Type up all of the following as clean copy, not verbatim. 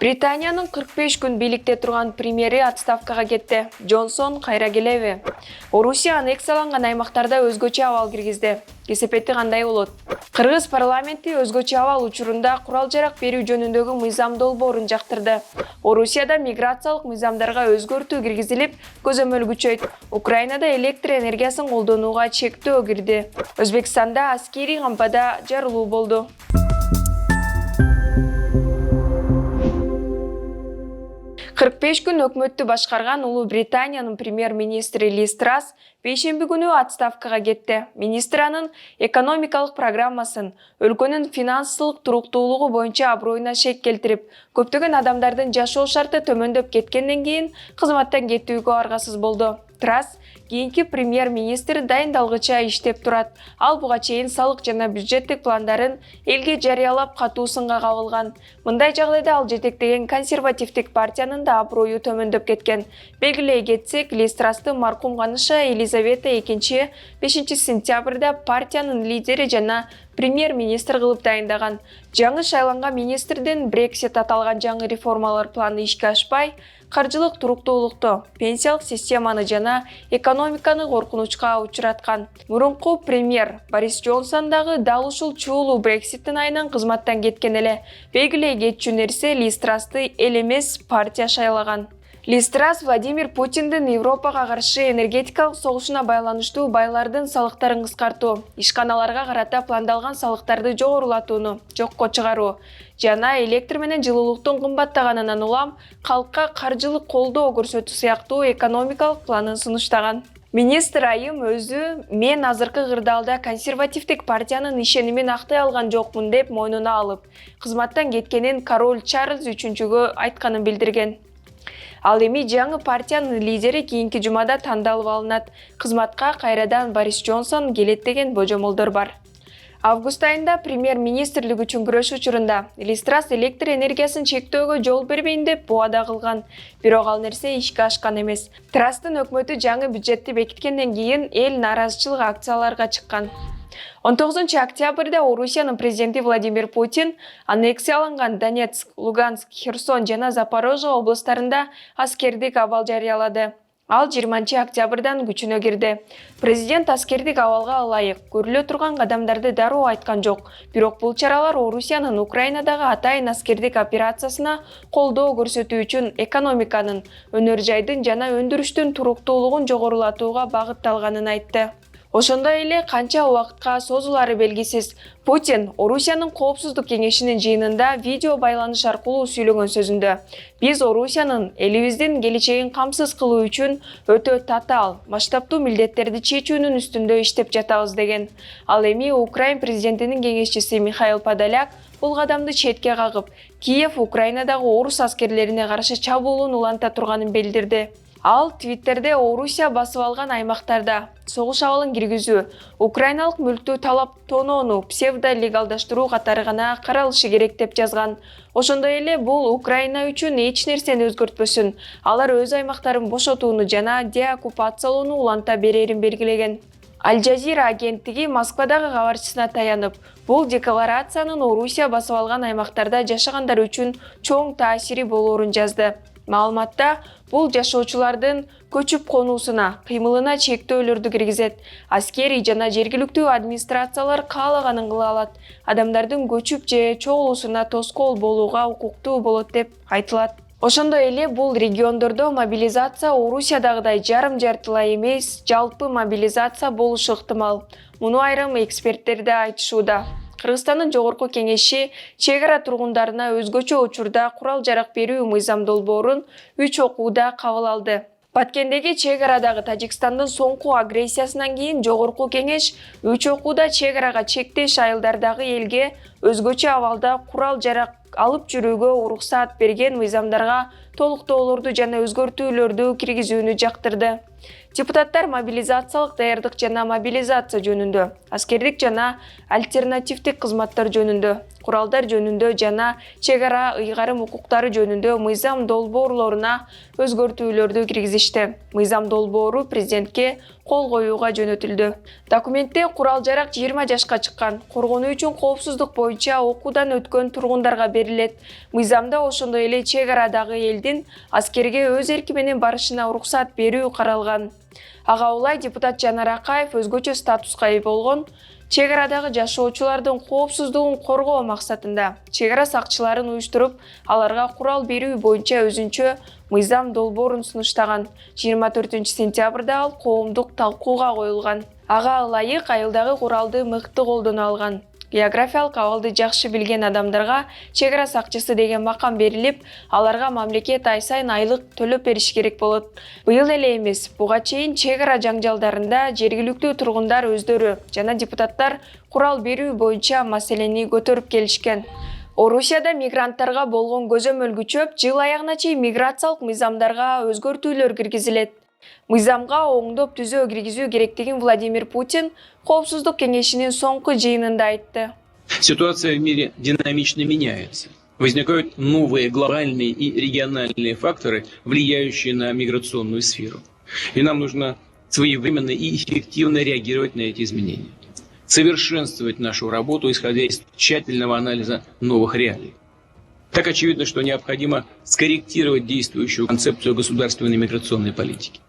Британиянын 45 күн бийликте турган премьери отставкага кетти. Джонсон кайра келеби? Орусия аннексияланган аймактарда өзгөчө абал киргизди. Кесепети кандай болот? Кыргыз парламенти өзгөчө абал учурунда курал-жарак берүү жөнүндөгү мыйзам долбоорун жактырды. Орусияда миграциялык мыйзамдарга өзгөртүү киргизилип, көзөмөл күчөйт. Украинада электр энергиясын колдонууга чектөө кирди. Өзбекстанда аскерий кампада жарылуу болду. 45 күн өкмөттү башкарган Улуу Британиянын премьер-министри Лиз Трасс бейшемби күнү отставкага кетти. Министр анын экономикалык программасын, өлкөнүн финансылык туруктуулугу боюнча аброюна шек келтирип, көптөгөн адамдардын жашоо шарты төмөндөп кеткенден кийин кызматтан кетүүгө аргасыз болду. Трасс кийинки премьер-министр дайындалгыча иштеп турат. Ал буга чейин салык жана бюджеттик пландарын элге жарыялап катуу сынга кабылган. Мындай жагдайда ал жетектеген консервативдик партиянын да аброю төмөндөп кеткен. Белгилей кетсек, Лиз Трассты маркум каныша Елизавета II 5 сентябрда партиянын лидери жана премьер-министр кылып дайындаган. Жаңы шайланган министрдин Брексит аталган жаңы реформалар планы ишке ашпай, каржылык туруктуулукту, пенсиялык системаны жана экономиканы коркунучка учураткан. Мурунку премьер Борис Джонсон дагы дал ушул чуулуу Брекситтин айынан кызматтан кеткен эле. Белгилей кетчү нерсе Лиз Трассты эл эмес партия шайлаган. Лиз Трасс Владимир Путиндин Европага каршы энергетикалык согушуна байланыштуу байлардын салыктарын кыскартуу, ишканаларга карата пландалган салыктарды жогорулатууну жокко чыгаруу жана электр менен жылуулуктун кымбаттаганынан улам калкка каржылык колдоо көрсөтүү сыяктуу экономикалык планын сунуштаган. Министр айым өзү мен азыркы кырдаалда консервативдик партиянын ишенимин актай алган жокмун деп мойнуна алып, кызматтан кеткенин король Чарльз III айтканын билдирген. Ал эми жаңы партиянын лидери кийинки жумада тандалып алынат. Кызматка кайрадан Борис Джонсон келет деген божомолдор бар. Август айында премьер-министрлик үчүн күрөш учурунда Лиз Трасс электр энергиясын чектөөгө жол бербейин деп буада кылган. Бирок ал нерсе ишке ашкан эмес. Трасстын өкмөтү жаңы бюджетти бекиткенден кийин эл нааразычылык акцияларга чыккан. 19 октябрда Орусиянын президенти Владимир Путин аннексияланган Донецк, Луганск, Херсон жана Запорожье областарында аскердик абал жарыялады. Ал 20 октябрдан күчүнө кирди. Президент аскердик абалга ылайык көрүлө турган кадамдарды дароо айткан жок. Бирок бул чаралар Орусиянын Украинадагы атайын аскердик операциясына колдоо көрсөтүү үчүн экономиканын, өнөр жайдын жана өндүрүштүн туруктуулугун жогорулатууга багытталганын айтты. Ошондой эле канча убакытка созулары белгисиз. Путин Орусиянын коопсуздук кеңешинин жыйынында видео байланыш аркылуу сүйлөгөн сөзүндө биз Орусиянын элибиздин келечегин камсыз кылуу үчүн өтө татаал, масштабтуу милдеттерди чечүүнүн үстүндө иштеп жатабыз деген. Ал эми Украин президентинин кеңешчиси Михаил Подоляк бул кадамды четке кагып, Киев Украинадагы орус аскерлерине каршы чабуулун уланта турганын билдирди. Ал Твиттерде Орусия басып алган аймактарда согуш абалын киргизүү, украиналык мүлктү талап тоноону псевдолегалдаштыруу катары гана каралышы керек деп жазган. Ошондой эле бул Украина үчүн эч нерсени өзгөртпөсүн, алар өз аймактарын бошотууну жана деоккупациялоону уланта берерин белгилеген. Аль Жазира агенттиги Москвадагы кабарчысына таянып, бул декларациянын Орусия басып алган аймактарда жашагандар үчүн чоң таасири болоорун жазды. Маалыматта бул жашоочулардын көчүп конуусуна, кыймылына чектөөлөрдү киргизет. Аскерий жана жергиликтүү администрациялар каалаганын кыла алат. Адамдардын көчүп же чогулуусуна тоскоол болууга укуктуу болот деп айтылат. Ошондой эле бул региондордо мобилизация Орусиядагыдай жарым-жартылай эмес, жалпы мобилизация болушу ыктымал. Муну айрым эксперттер да айтышууда. Кыргызстандын жогорку кеңеши чек ара тургундарына өзгөчө учурда курал-жарак берүү мыйзам долбоорун 3 окууда кабыл алды. Баткендеги чек арадагы Тажикстандын соңку агрессиясынан кийин жогорку кеңеш 3 окууда чек арага чектеш айылдардагы элге өзгөчө абалда курал-жарак алып жүрүүгө уруксаат берген мыйзамдарга толуктоолорду жана өзгөртүүлөрдү киргизүүнү жактырды. Депутаттар мобилизациялык даярдык жана мобилизация жөнүндө, аскердик жана альтернативдик кызматтар жөнүндө, куралдар жөнүндө жана чек ара ыйгарым укуктары жөнүндө мыйзам долбоорлоруна өзгөртүүлөрдү киргизишти. Мыйзам долбоору президентке кол коюуга жөнөтүлдү. Документте курал-жарак 20 жашка чыккан, коргонуу үчүн коопсуздук боюнча окуудан өткөн тургундарга берилет. Мыйзамда ошондой эле чек арадагы элдин аскерге өз эрки менен барышына уруксат берүү каралган. Ага улай депутат Жанар Акаев өзгөчө статуска ээ болгон чек арадагы жашоочулардын коопсуздугун коргоо максатында чек ара сакчыларын уюштуруп, аларга курал берүү боюнча өзүнчө мыйзам долбоорун сунуштаган. 24 сентябрда ал коомдук талкууга коюлган. Ага ылайык айылдагы куралды мыкты колдоно алган, географиялык абалды жакшы билген адамдарга чек ара сакчысы деген макам берилип, аларга мамлекет ай сайын айлык төлөп бериш керек болот. Быйыл эле эмес, буга чейин чек ара жаңжалдарында жергиликтүү тургундар өздөрү жана депутаттар курал берүү боюнча маселени көтөрүп келишкен. Орусияда мигранттарга болгон көзөмөл күчөп, жыл аягына чейин миграциялык мыйзамдарга өзгөртүүлөр киргизилет. Мыйзамга оңдоп түзөө киргизүү керектигин Владимир Путин Коопсуздук кеңешинин соңку жыйынында айтты. Ситуация в мире динамично меняется. Возникают новые глобальные и региональные факторы, влияющие на миграционную сферу. И нам нужно своевременно и эффективно реагировать на эти изменения. Совершенствовать нашу работу, исходя из тщательного анализа новых реалий. Так очевидно, что необходимо скорректировать действующую концепцию государственной миграционной политики.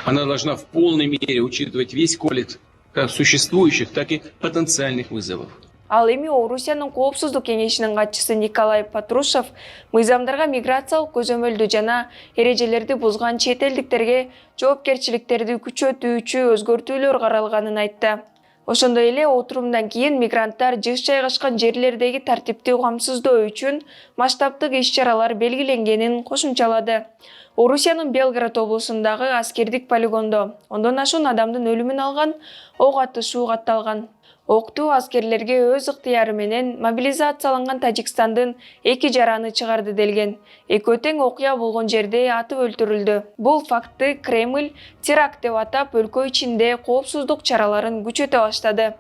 Она должна в полной мере учитывать весь комплекс как существующих, так и потенциальных вызовов. Ал эми Орусиянын Коопсуздук кеңешинин катчысы Николай Патрушев мыйзамдарга миграциялык көзөмөлдү жана эрежелерди бузган чет элдиктерге жоопкерчиликтерди күчөтүүчү өзгөртүүлөр каралганын айтты. Ошондой эле отурумдан кийин мигранттар жыш жайгашкан жерлердеги тартипти камсыздоо үчүн масштабдык иш-чаралар белгиленгенин кошумчалады. Орусиянын Белгород облусундагы аскердик полигондо 10дон ашуун адамдын өлүмүн алган ок атышуу катталган. Октуу аскерлерге өз ыктыяры менен мобилизацияланган Тажикстандын 2 жараны чыгарды делген. Экөө тең окуя болгон жерде атып өлтүрүлдү. Бул фактты Кремль теракт деп атап, өлкө ичинде коопсуздук чараларын күчөтө баштады.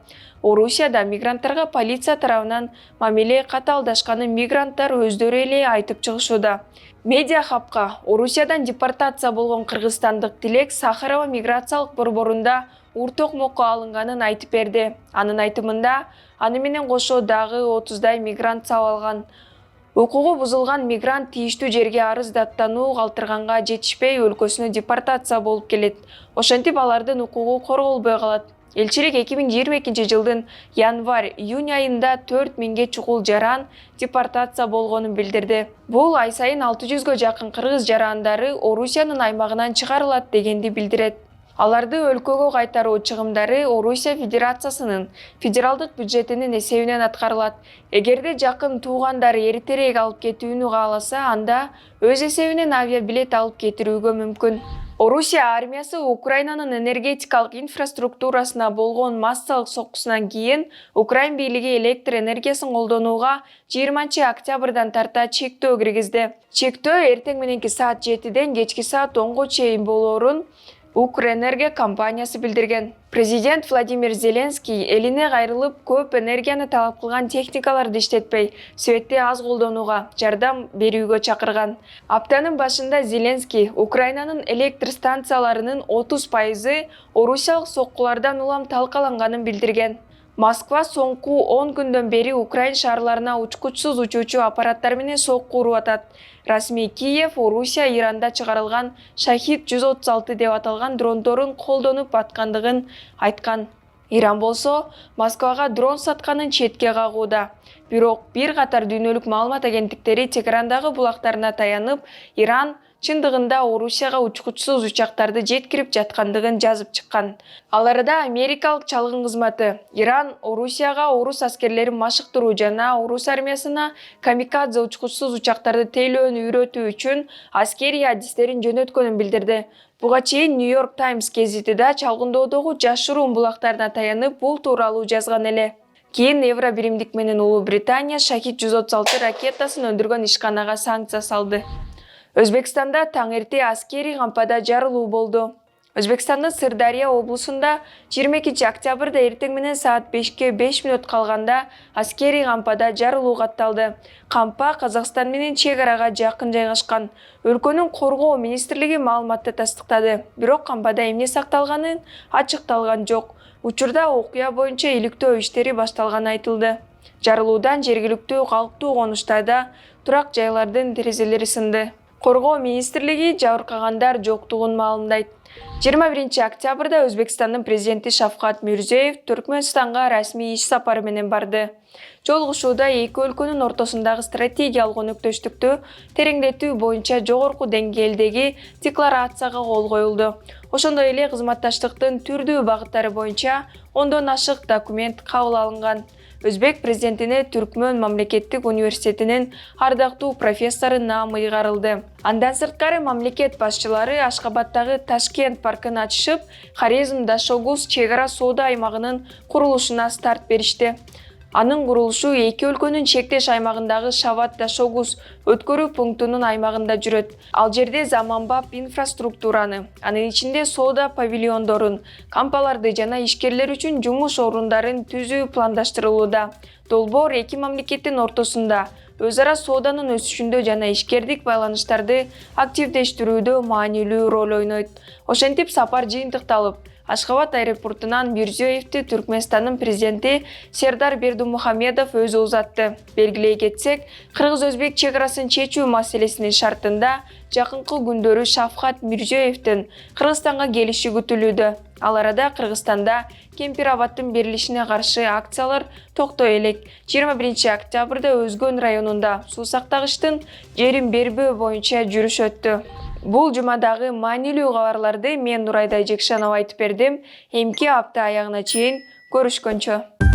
Орусияда мигранттарга полиция тарабынан мамиле катаалдашканын мигранттар өздөрү эле айтып чыгышууда. Медиа хабка Орусиядан депортация болгон кыргызстандык Тилек Сахарова миграциялык борборунда уртокмокко алынганын айтып берди. Анын айтымында, аны менен кошо дагы 30дай мигрант сабалган. Укугу бузулган мигрант тийиштүү жерге арыздаттануу калтырганга жетишпей өлкөсүнө депортация болуп келет. Ошентип алардын укугу корголбой калат. Элчилик 2022 жылдын январь-июнь айында 4000ге чукул жаран депортация болгонун билдирди. Бул ай сайын 600га жакын кыргыз жарандары Орусиянын аймагынан чыгарылат дегенди билдирет. Аларды өлкөгө кайтаруу чыгымдары Орусия Федерациясынын федералдык бюджетинин эсебинен аткарылат. Эгерде жакын туугандары эртерээк алып кетүүнү кааласа, анда өз эсебинен авиабилет алып кетирүүгө мүмкүн. Орусия армиясы Украинанын энергетикалык инфраструктурасына болгон массалык соккусунан кийин Украин бийлиги электр энергиясын колдонууга 20 октябрдан тарта чектөө киргизди. Чектөө эртең мененки саат 7ден кечки саат 10го чейин болоорун Укрэнерго компаниясы билдирген. Президент Владимир Зеленский элине кайрылып көп энергияны талап кылган техникаларды иштетпей, светти аз колдонууга жардам берүүгө чакырган. Аптанын башында Зеленский Украинанын электр станцияларынын 30% орусиялык соккулардан улам талкаланганын билдирген. Москва соңку 10 күндөн бери Украин шаарларына учкучсуз учуучу аппараттар менен сокку уруп атат. Расмий Киев Орусия Иранда чыгарылган Шахид 136 деп аталган дрондорун колдонуп аткандыгын айткан. Иран болсо Москвага дрон сатканын четке кагууда. Бирок бир катар дүйнөлүк маалымат агенттиктери Тегерандагы булактарына таянып, Иран чындыгында Орусияга учкучсуз учактарды жеткирип жаткандыгын жазып чыккан. Ал арада Америкалык чалгын кызматы Иран Орусияга орус аскерлерин машыктыруу жана орус армиясына камикадзе учкучсуз учактарды тейлөөнү үйрөтүү үчүн аскерий адистерин жөнөткөнүн билдирди. Буга чейин Нью-Йорк Таймс гезити да чалгындоодогу жашыруун булактарына таянып бул тууралуу жазган эле. Кийин Евро биримдик менен Улуу Британия Шахид 136 ракетасын өндүргөн ишканага санкция салды. Өзбекстанда таң эрте аскерий кампада жарылуу болду. Өзбекстандын Сырдария облусунда 22 октябрда эртең менен саат 5-ке 5 минут калганда аскерий кампада жарылуу катталды. Кампа Казакстан менен чек арага жакын жайгашкан. Өлкөнүн коргоо министрлиги маалыматты тастыктады. Бирок кампада эмне сакталганын ачыкталган жок. Учурда окуя боюнча иликтөө иштери башталганы айтылды. Жарылуудан жергиликтүү калктуу конуштарда турак жайлардын терезелери сынды. Коргоо министрлиги жабыркагандар жоктугун маалымдайт. 21 октябрда Өзбекстандын президенти Шавкат Мирзиёев Түркмөнстанга расмий иш сапары менен барды. Жолугушууда эки өлкөнүн ортосундагы стратегиялык өнөктөштүктү тереңдетүү боюнча жогорку деңгээлдеги декларацияга кол коюлду. Ошондой эле кызматташтыктын түрдүү багыттары боюнча 10дон ашык документ кабыл алынган. Өзбек президентине Түркмөн мамлекеттик университетинин ардактуу профессору наамы ыйгарылды. Андан сырткары мамлекет башчылары Ашкабадтагы Ташкент паркын ачышып, Хорезм-Дашогуз чек ара соода аймагынын курулушуна старт беришти. Анын курулушу эки өлкөнүн чектеш аймагындагы Шават-Дашогуз өткөрүү пунктунун аймагында жүрөт. Ал жерде заманбап инфраструктураны, анын ичинде соода павильондорун, кампаларды жана ишкерлер үчүн жумуш орундарын түзүү пландаштырылууда. Долбоор эки мамлекеттин ортосунда өз ара сооданын өсүшүндө жана ишкердик байланыштарды активдештирүүдө маанилүү роль ойнойт. Ошентип сапар жыйынтыкталып, Ашхабад аэропортунан Мирзиёевди Түркмөнстандын президенти Сердар Бердимухамедов өзү узатты. Белгилей кетсек, кыргыз-өзбек чек арасын чечүү маселесинин шартында жакынкы күндөрү Шавкат Мирзиёевдин Кыргызстанга келиши күтүлүүдө. Ал арада Кыргызстанда Кемпир-Абадтын берилишине каршы акциялар токтой элек. 21 октябрда Өзгөн районунда суу сактагычтын жерин бербөө боюнча жүрүш өттү. Бул жумадагы маанилүү кабарларды мен Нурайда Жекшанова айтып бердим. Эмки апта аягына чейин көрүшкөнчө.